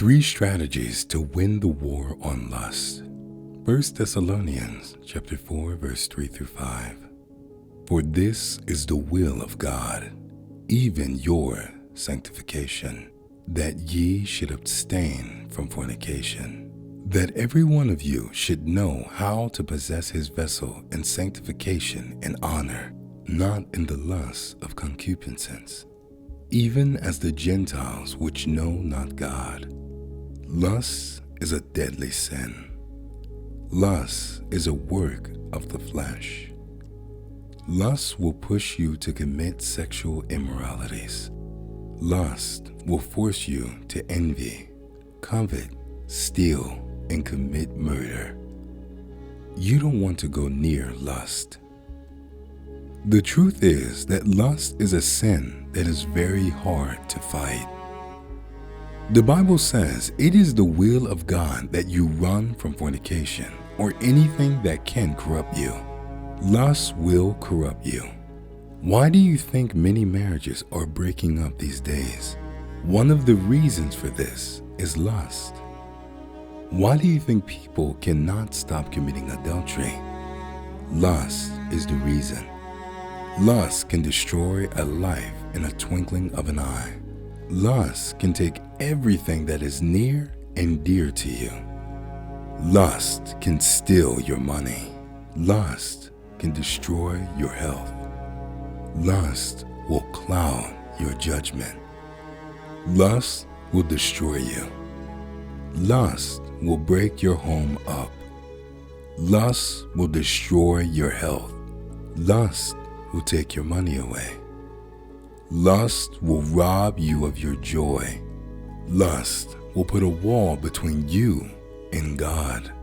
3 strategies to win the war on lust. 1 Thessalonians chapter 4, verse 3 through 5. For this is the will of God, even your sanctification, that ye should abstain from fornication, that every one of you should know how to possess his vessel in sanctification and honor, not in the lust of concupiscence, even as the Gentiles which know not God. Lust is a deadly sin. Lust is a work of the flesh. Lust will push you to commit sexual immoralities. Lust will force you to envy, covet, steal, and commit murder. You don't want to go near lust. The truth is that lust is a sin that is very hard to fight. The Bible says it is the will of God that you run from fornication or anything that can corrupt you. Lust will corrupt you. Why do you think many marriages are breaking up these days? One of the reasons for this is lust. Why do you think people cannot stop committing adultery? Lust is the reason. Lust can destroy a life in a twinkling of an eye. Lust can take everything that is near and dear to you. Lust can steal your money. Lust can destroy your health. Lust will cloud your judgment. Lust will destroy you. Lust will break your home up. Lust will destroy your health. Lust will take your money away. Lust will rob you of your joy. Lust will put a wall between you and God.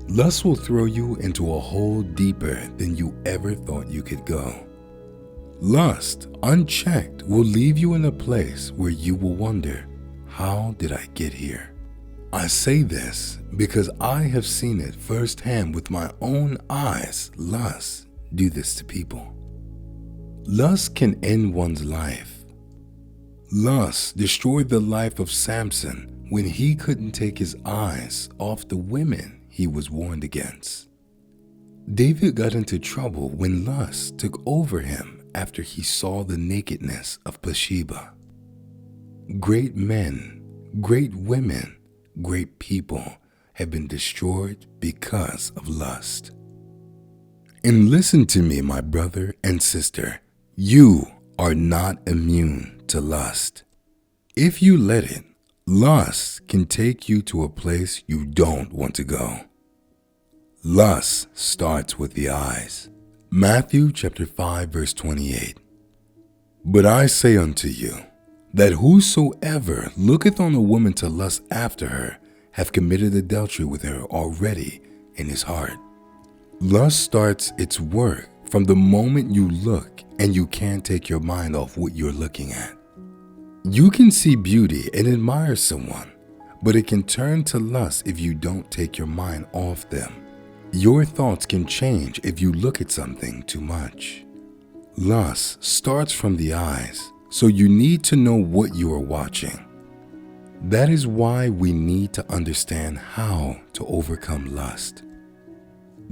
Lust will throw you into a hole deeper than you ever thought you could go. Lust, unchecked, will leave you in a place where you will wonder, how did I get here? I say this because I have seen it firsthand with my own eyes. Lust do this to people. Lust can end one's life. Lust destroyed the life of Samson when he couldn't take his eyes off the women he was warned against. David got into trouble when lust took over him after he saw the nakedness of Bathsheba. Great men, great women, great people have been destroyed because of lust. And listen to me, my brother and sister. You are not immune to lust. If you let it, lust can take you to a place you don't want to go. Lust starts with the eyes. Matthew chapter 5, verse 28. But I say unto you, that whosoever looketh on a woman to lust after her hath committed adultery with her already in his heart. Lust starts its work from the moment you look and you can't take your mind off what you're looking at. You can see beauty and admire someone, but it can turn to lust if you don't take your mind off them. Your thoughts can change if you look at something too much. Lust starts from the eyes, so you need to know what you are watching. That is why we need to understand how to overcome lust.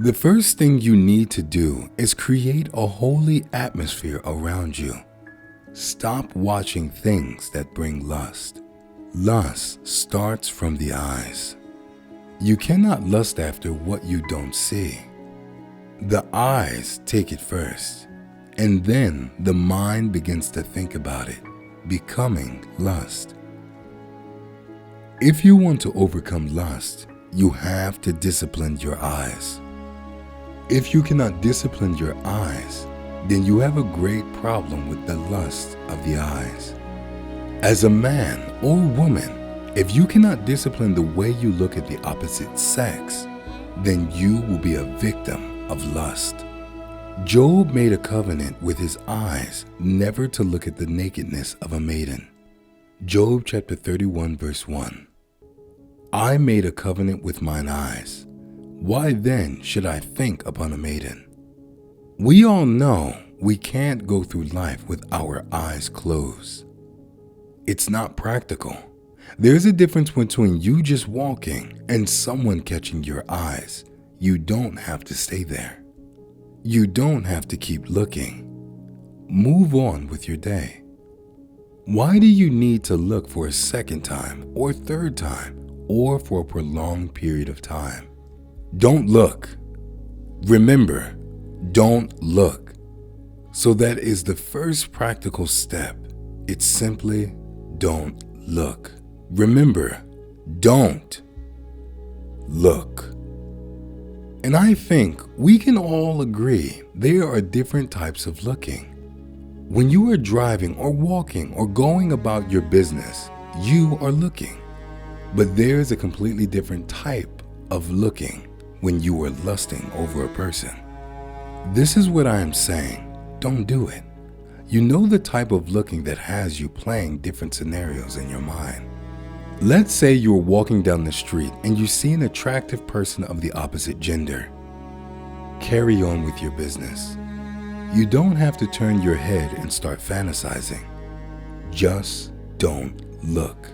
The first thing you need to do is create a holy atmosphere around you. Stop watching things that bring lust. Lust starts from the eyes. You cannot lust after what you don't see. The eyes take it first, and then the mind begins to think about it, becoming lust. If you want to overcome lust, you have to discipline your eyes. If you cannot discipline your eyes, then you have a great problem with the lust of the eyes. As a man or woman, if you cannot discipline the way you look at the opposite sex, then you will be a victim of lust. Job made a covenant with his eyes never to look at the nakedness of a maiden. Job chapter 31 verse 1. I made a covenant with mine eyes. Why then should I think upon a maiden? We all know we can't go through life with our eyes closed. It's not practical. There's a difference between you just walking and someone catching your eyes. You don't have to stay there. You don't have to keep looking. Move on with your day. Why do you need to look for a second time or third time or for a prolonged period of time? Don't look. Remember, don't look. So that is the first practical step. It's simply don't look. Remember, don't look. And I think we can all agree there are different types of looking. When you are driving or walking or going about your business, you are looking. But there's a completely different type of looking when you are lusting over a person. This is what I am saying. Don't do it. You know the type of looking that has you playing different scenarios in your mind. Let's say you're walking down the street and you see an attractive person of the opposite gender. Carry on with your business. You don't have to turn your head and start fantasizing. Just don't look.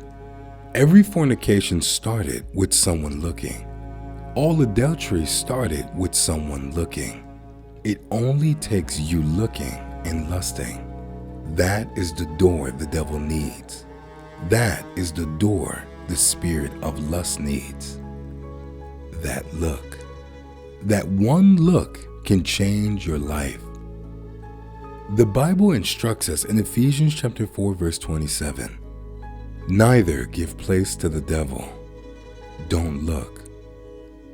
Every fornication started with someone looking. All adultery started with someone looking. It only takes you looking and lusting. That is the door the devil needs. That is the door the spirit of lust needs. That look. That one look can change your life. The Bible instructs us in Ephesians chapter 4, verse 27, neither give place to the devil. Don't look.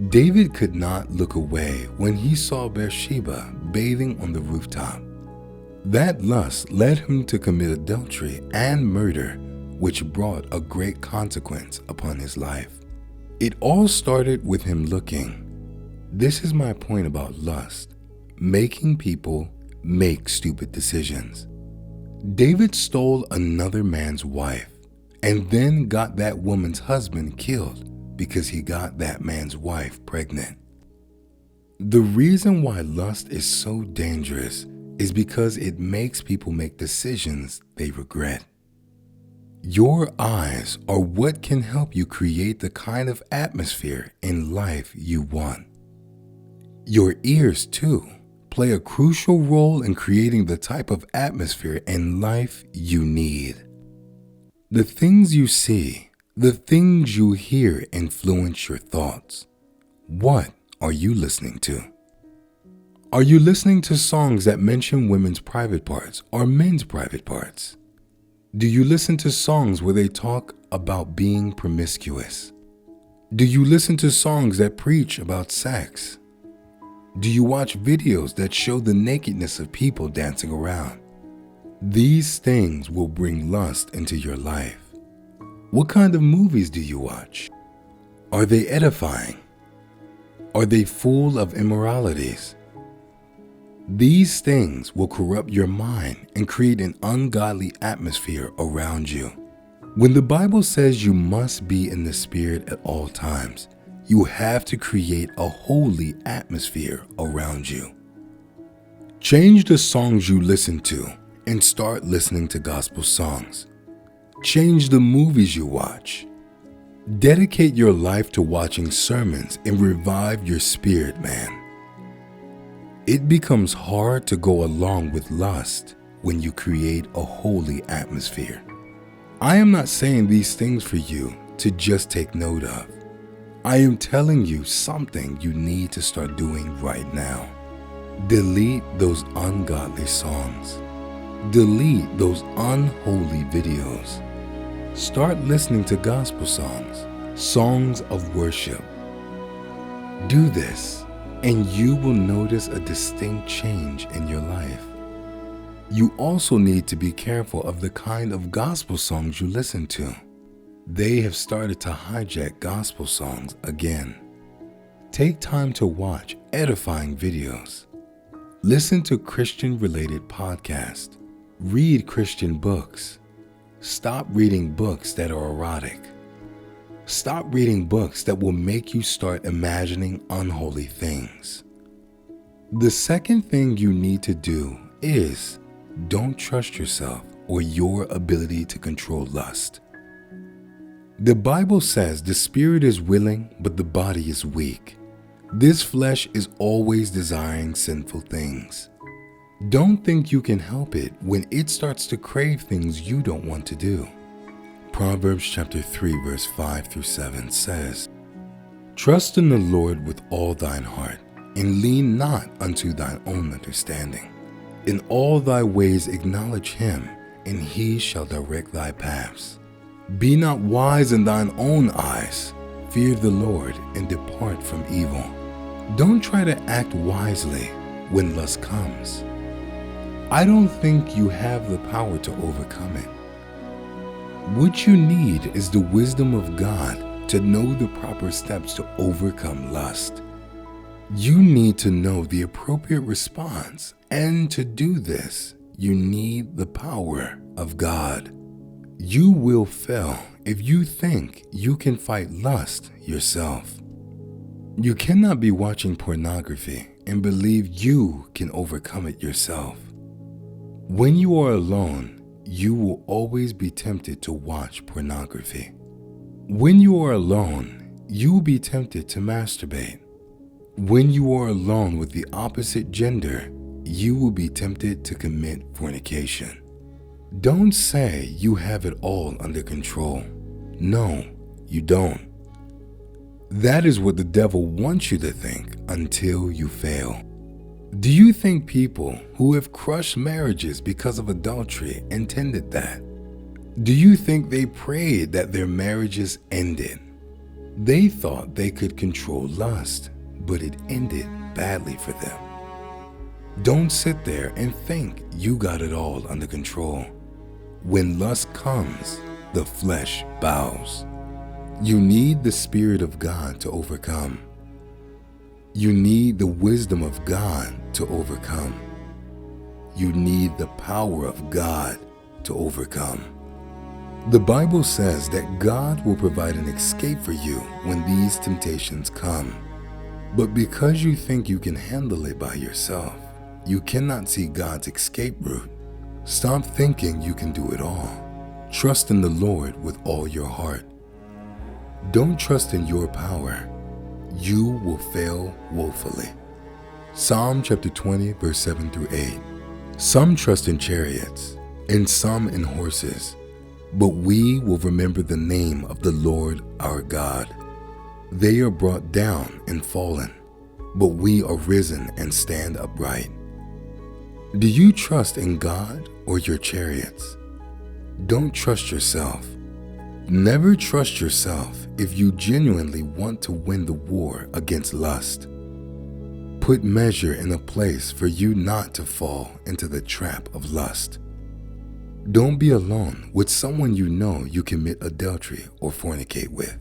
David could not look away when he saw Bathsheba bathing on the rooftop. That lust led him to commit adultery and murder, which brought a great consequence upon his life. It all started with him looking. This is my point about lust, making people make stupid decisions. David stole another man's wife and then got that woman's husband killed because he got that man's wife pregnant. The reason why lust is so dangerous is because it makes people make decisions they regret. Your eyes are what can help you create the kind of atmosphere in life you want. Your ears, too, play a crucial role in creating the type of atmosphere in life you need. The things you see, the things you hear influence your thoughts. What are you listening to? Are you listening to songs that mention women's private parts or men's private parts? Do you listen to songs where they talk about being promiscuous? Do you listen to songs that preach about sex? Do you watch videos that show the nakedness of people dancing around? These things will bring lust into your life. What kind of movies do you watch? Are they edifying? Are they full of immoralities? These things will corrupt your mind and create an ungodly atmosphere around you. When the Bible says you must be in the Spirit at all times, you have to create a holy atmosphere around you. Change the songs you listen to and start listening to gospel songs. Change the movies you watch. Dedicate your life to watching sermons and revive your spirit, man. It becomes hard to go along with lust when you create a holy atmosphere. I am not saying these things for you to just take note of. I am telling you something you need to start doing right now. Delete those ungodly songs. Delete those unholy videos. Start listening to gospel songs, songs of worship. Do this, and you will notice a distinct change in your life. You also need to be careful of the kind of gospel songs you listen to. They have started to hijack gospel songs again. Take time to watch edifying videos. Listen to Christian-related podcasts. Read Christian books. Stop reading books that are erotic. Stop reading books that will make you start imagining unholy things. The second thing you need to do is don't trust yourself or your ability to control lust. The Bible says the spirit is willing, but the body is weak. This flesh is always desiring sinful things. Don't think you can help it when it starts to crave things you don't want to do. Proverbs chapter 3 verse 5 through 7 says, "Trust in the Lord with all thine heart, and lean not unto thine own understanding. In all thy ways acknowledge him, and he shall direct thy paths. Be not wise in thine own eyes. Fear the Lord and depart from evil." Don't try to act wisely when lust comes. I don't think you have the power to overcome it. What you need is the wisdom of God to know the proper steps to overcome lust. You need to know the appropriate response, and to do this, you need the power of God. You will fail if you think you can fight lust yourself. You cannot be watching pornography and believe you can overcome it yourself. When you are alone, you will always be tempted to watch pornography. When you are alone, you will be tempted to masturbate. When you are alone with the opposite gender, you will be tempted to commit fornication. Don't say you have it all under control. No, you don't. That is what the devil wants you to think until you fail. Do you think people who have crushed marriages because of adultery intended that? Do you think they prayed that their marriages ended? They thought they could control lust, but it ended badly for them. Don't sit there and think you got it all under control. When lust comes, the flesh bows. You need the Spirit of God to overcome. You need the wisdom of God to overcome. You need the power of God to overcome. The Bible says that God will provide an escape for you when these temptations come. But because you think you can handle it by yourself, you cannot see God's escape route. Stop thinking you can do it all. Trust in the Lord with all your heart. Don't trust in your power. You will fail woefully. Psalm chapter 20 verse 7 through 8. Some trust in chariots, and some in horses, but we will remember the name of the Lord our God. They are brought down and fallen, but we are risen and stand upright. Do you trust in God or your chariots? Don't trust yourself. Never trust yourself if you genuinely want to win the war against lust. Put measure in a place for you not to fall into the trap of lust. Don't be alone with someone you know you commit adultery or fornicate with.